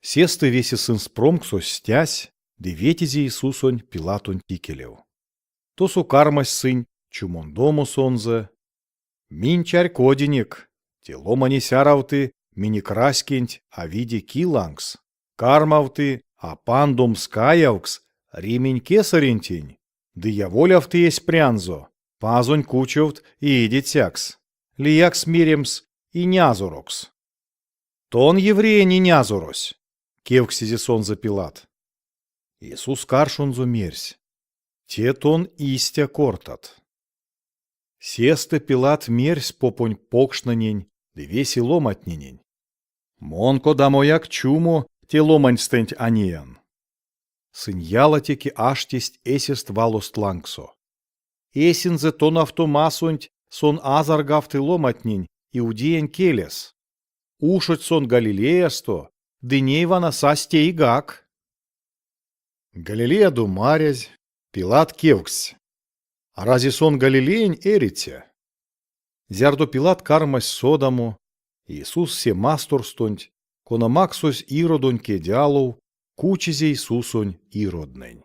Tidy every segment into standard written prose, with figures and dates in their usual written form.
Сесты веси сын спромксо стясь, де ветизе Иисусонь Пилатонь тикелев. То су кармась сынь, чумон дому сонзе. Минь чарь кодиник, тело мани сяравты, мини краскенть, а виде килангс. Кармавты, а пандом скаявкс, римень кесарентень. Дьяволявты есть прянзо, пазонь кучевт и идитякс. Лиякс миремс и нязурокс. Тон еврея не нязурось. Кевксизе сонзе Пилат. Иисус каршунзо мерсь. Те тон истя кортат. Сесте Пилат мерсь попонь покшнанень, да веси ломатненень. Монко да мояк чумо, те ломань стенть аниен. Сын ялатеки аштесть эсест валост лангсо. Эсинзе тон автомасонть, сон азаргавты ломатнень, иудеян келес. Ушоть сон Галилеясто, дынейвана састе игак. Галилея думарязь, Пилат кевксь. А рази сон Галилеян эрите? Зярдо Пилат кармась содаму, Иисус се масторстонть, кона максось иродонь кедялов, кучизе Иисусонь ироднень.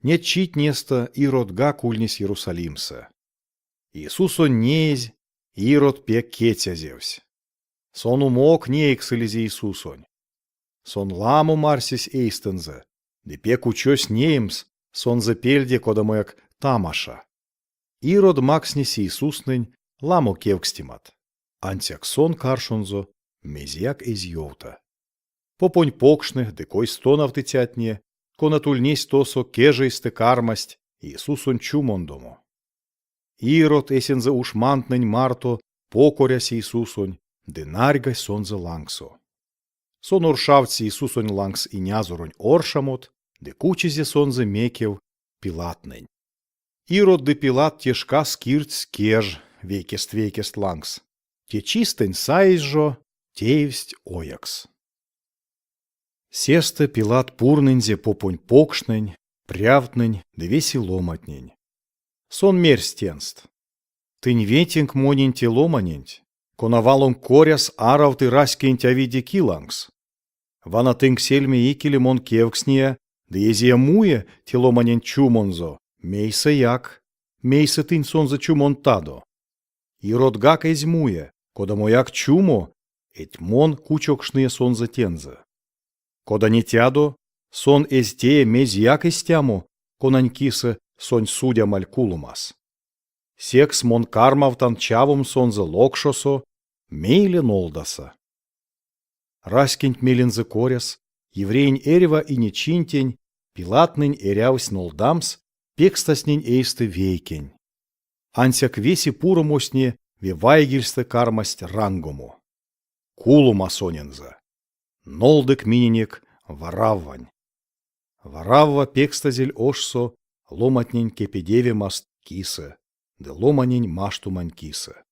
Не чить неста иродга кульнись Иерусалимса. Иисусонь неезь, ирод пек кетязевсь. Сон умок неекселизе Иисусонь. Сон ламу марсись эйстензе, де пек учось неемс, сон запельде кодамояк тамаша. Ирод макснись Иисуснень, ламу кевкстимат. Антяк сон каршунзо, мезяк изьёвта. Попонь покшных, декой стонав тятне, конатульнесь тосо кежейсте кармасть, Иисусонь чумондому. Ирод эсензе ушмантнень марто, покорясь Иисусонь, денаргай сонзе лангсо. Сон уршавці Иисусонь лангс и нязуронь оршамот, де кучизе сонзе мекев Пилатнень. Ирод де Пилат тешка скирть кеж, вейкест лангс. Те чистень сайжо, теевсть оякс. Сесте Пилат пурнензе попонь покшнень, прявтнень, де веси ломатнень. Сон мерстенст. Тынь ветинг моненьте ломаненть, конавалон коряс аравты раскенть авиде килангс. Вана тынг сельме икеле мон кевксния, да езия муе теломанен чумонзо, мейса як, мейса тынь сонза чумон тадо. И родгак эзьмуе, кода мояк чумо, эть мон кучокшные сонза тенза. Кода не тядо, сон эзтее мезьяк эстямо, конанькиса сонь судя малькулумас. Секс мон кармавтан чавум сонза локшосо, мейле нолдаса. Раскинь мелензе коряс, евреинь эрева и нечинтень, Пилатнень эрявсь нолдамс, пекстаснень эйсты вейкень. Ансяк веси пуромосне вевайгельсты кармасть рангому. Кулума соненза. Нолдык миненек вараввань. Варавва пекстазель ошсо, ломатнень кепедеве маст киса, де ломанень маштумань киса.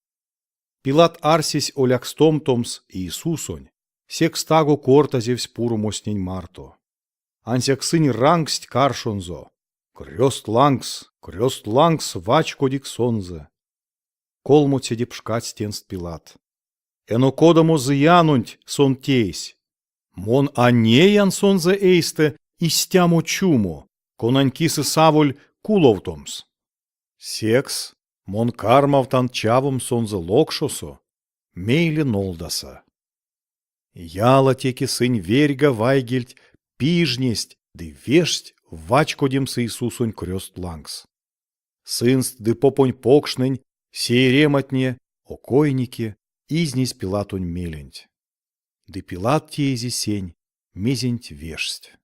Пилат арсись оляк стомтомс Иисусонь, сек стаго кортазевсь пуромоснень марто. Ансяк сынь рангсть каршонзо, крёст лангс, вачкодик сонзе. Колмут седи пшкать стенст Пилат. Эно кодамо зыянунть сон тейсь. Мон анеян сонзе эйсте истямо чумо, конанькисы саволь куловтомс. Секс, мон кармавтан чавом сонзе локшосо, мейле нолдаса. Яла теки сынь верьга вайгельть, пижнесть, ды вешсть вачкодемс Иисусонь крёст лангс. Сынст ды попонь покшнень, сейрематне, окойнике, изнись Пилатонь меленть. Ды Пилат тейзи сень, мезенть вешсть.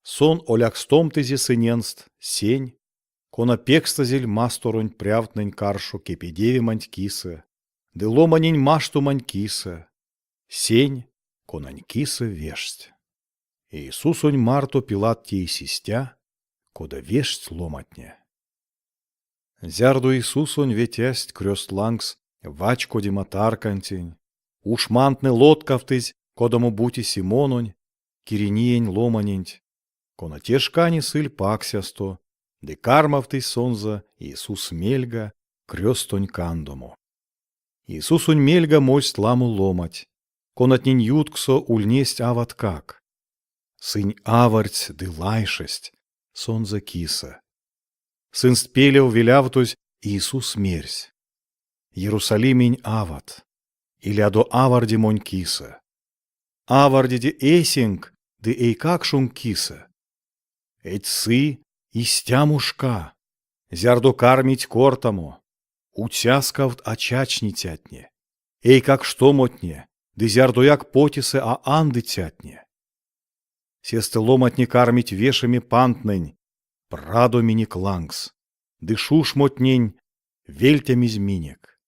Сон оляк стомтези сыненст, сень, кона пекстазель масторонь прявтнень каршо кепедеви манькиса, ды ломанень машту манькиса, сень, конанькиса вешсть. Иисусонь марто Пилат тей систя, кода вешсть ломатне. Зярду Иисусонь ветясть крёст лангс, вачкодима таркантень, ушмантны лоткавтызь, кодаму бути Симононь, кирениень ломаненть, кона тешкани сыль паксясто, де кармавтызь сонза Иисус мельга, крёстонь кандому. Иисусонь мельга мость ламу ломать, Конатнень ютксо ульнесть ават как. Сынь аварть ды лайшесть, сонза киса. Сын спелев велявтусь Иисус мерсь. Иерусалимень ават, или адо аварди монь киса. Аварди де эсинг, де эй как шум киса. Эть сы истя мушка, зярдо кармить кортамо, утяскавт очачни тятне. Эй как что мотне, де зярдо як потисе а анды тятне. Сесте ломотне кармить вешами пантнень, прадо мини клангс, дышу шмотнень, вельтями зминек.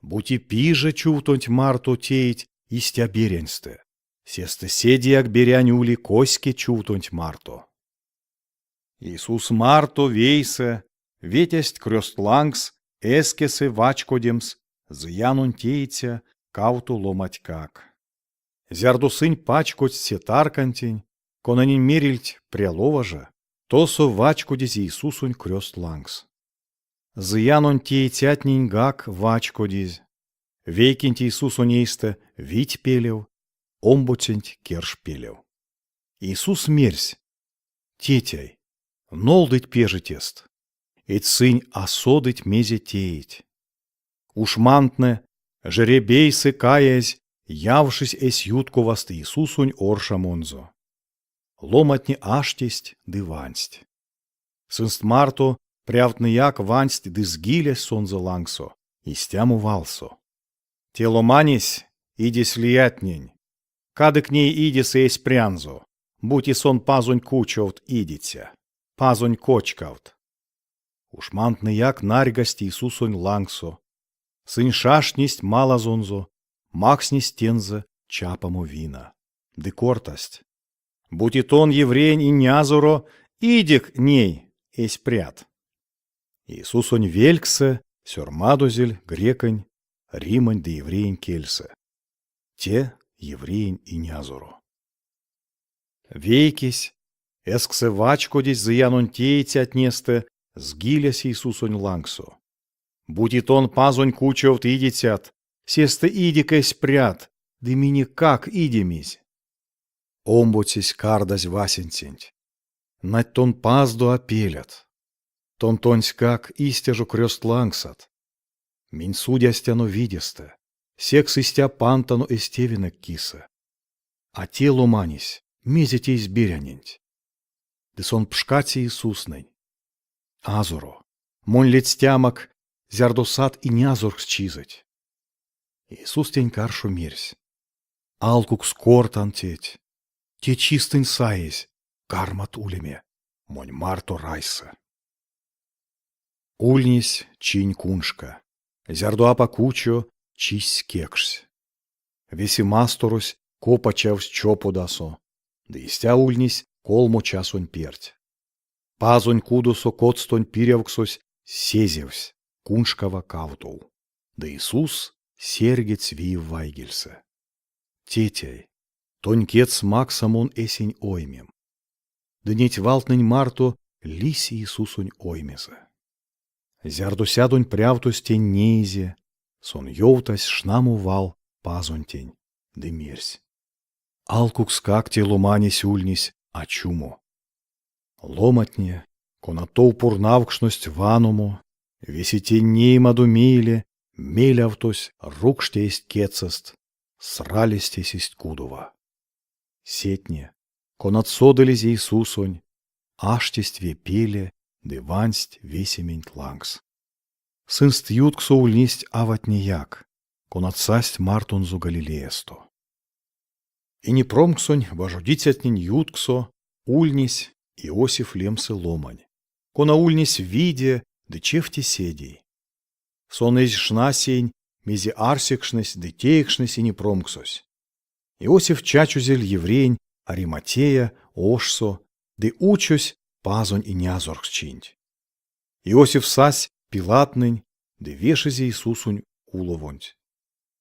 Бути пиже чувтонть марто теять истя беренсте, сесте седияк берянюли коське чувтонть марто. Иисус марто вейсе, ветесть крёстлангс, эскесе вачкодемс, зянун тейтся, кауту ломать как. Зярду сынь пачкоть сетаркантень, конанин мерильть прелова же, тосо вачкодесь Иисусунь крёстлангс. Зянун тейтятнень гак вачкодись, вейкинть Иисусу нейсте вить пелев, омбуценть керш пелев. Иисус мерсь, тетяй, нолдыть пежетест, эт сынь осодыть мезе теять. Уж мантне, жеребейсы каясь, явшись эсь ютковаст Иисусунь орша монзо. Ломатни аштесть ды вансть. Сынст марто прявтны як вансть ды сгилясь сонзо лангсо, истяму валсо. Тело манись, идись лиятнень. Кады к ней идис эсь прянзо, будь и сон пазунь кучовт идитя, пазунь кочкавт. Уж мантны як нарьгость Иисусунь лангсо, сынь шашнисть малазонзо, макснись тензе чапаму вина. Декортость. Будь и тон еврень и нязуро, идик ней, эсь прят. Иисусонь вельксе, сёрмадозель, греконь, римонь да евреень кельсе. Те евреень и нязуро. Вейкись, эсксе вачкодись заянон теять отнесте, сгилясь Иисусонь лангсо. Будь и тон пазонь кучевт идитят, сесте идикэсь прят, да мини как идемись. Омбутись кардась васентень, нать тон пазду опелят, тон тонсь как истяжу крёст лангсат. Минь судястяно видесте, секс истя пантану эстевинек киса. А телу манись, мезите избирянень. Да сон пшкати Иисуснень. Азуро, монь лецтямак, зярдосат и нязур счизать. Иисус тень каршу мерсь. Алкук скортан теть. Те чистын саесь, кармат улеме, монь марто райса. Ульнись чинь куншка, зярдуапа кучо чись кекшсь. Веси масторусь копачавсь чопудасо, да истя ульнись колмо часонь перть. Пазонь кудосо котстонь пирявксось сезевсь, куншкава кавтоу. Да Иисус сергец виев вайгельсе. Тетяй, тонь кец максамон эсень оймем. Да неть валтнень марто лиси Иисусунь оймезе. Зярду сядунь прявтусь тень нейзе, сон йовтась шнаму вал пазонь тень, да мерсь. Алкукс как те ломанись ульнись, а чумо. Ломатне, конато пурнавкшность ваному, весите неймаду мейле, мелявтось рукштесть кецест, сралистесь исть кудова. Сетне, конатсодылись Иисусонь, аштесть вепеле, дывансть весемень тлангс. Сынст ютксо ульнесть аватнияк, конатсасть мартунзу галилеесто. И не промксонь вожудицятнень ютксо, ульнись, Иосиф лемсы ломань. Кона ульнись виде, да чефти седей. Сон эзь шнасень, мези арсекшнесь, да теекшнесь и не промксось. Иосиф чачузель еврейн, Ариматея, ошсо, да учось пазонь и нязорх чинть. Иосиф сась пилатнынь, да вешезе Иисусунь уловонть.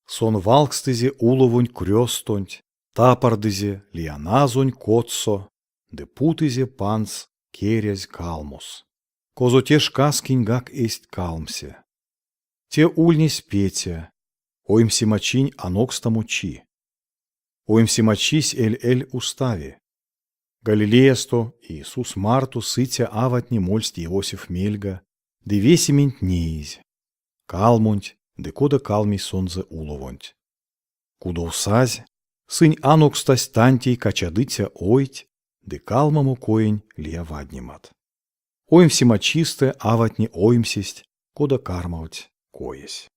Сон валкстезе уловонь крёстонть, тапардезе лианазонь котсо, да путезе панц керязь калмус. Козо те шкаскинь гак эсть калмсе. Те ульнись Петя, оймси мачинь анокстаму чи. Оим симачись эль-эль устави. Галилеесто Иисус Марту сытя аватни мольсть Иосиф Мельга, де весемень низь. Калмунть, де кода калмий сонзе уловонть. Кудо усазь, сынь анукстась тантий качадыця ойть, де калмаму коень лия ваднимат. Оим всемочисте аватни оимсесть, кода кармауть коесь.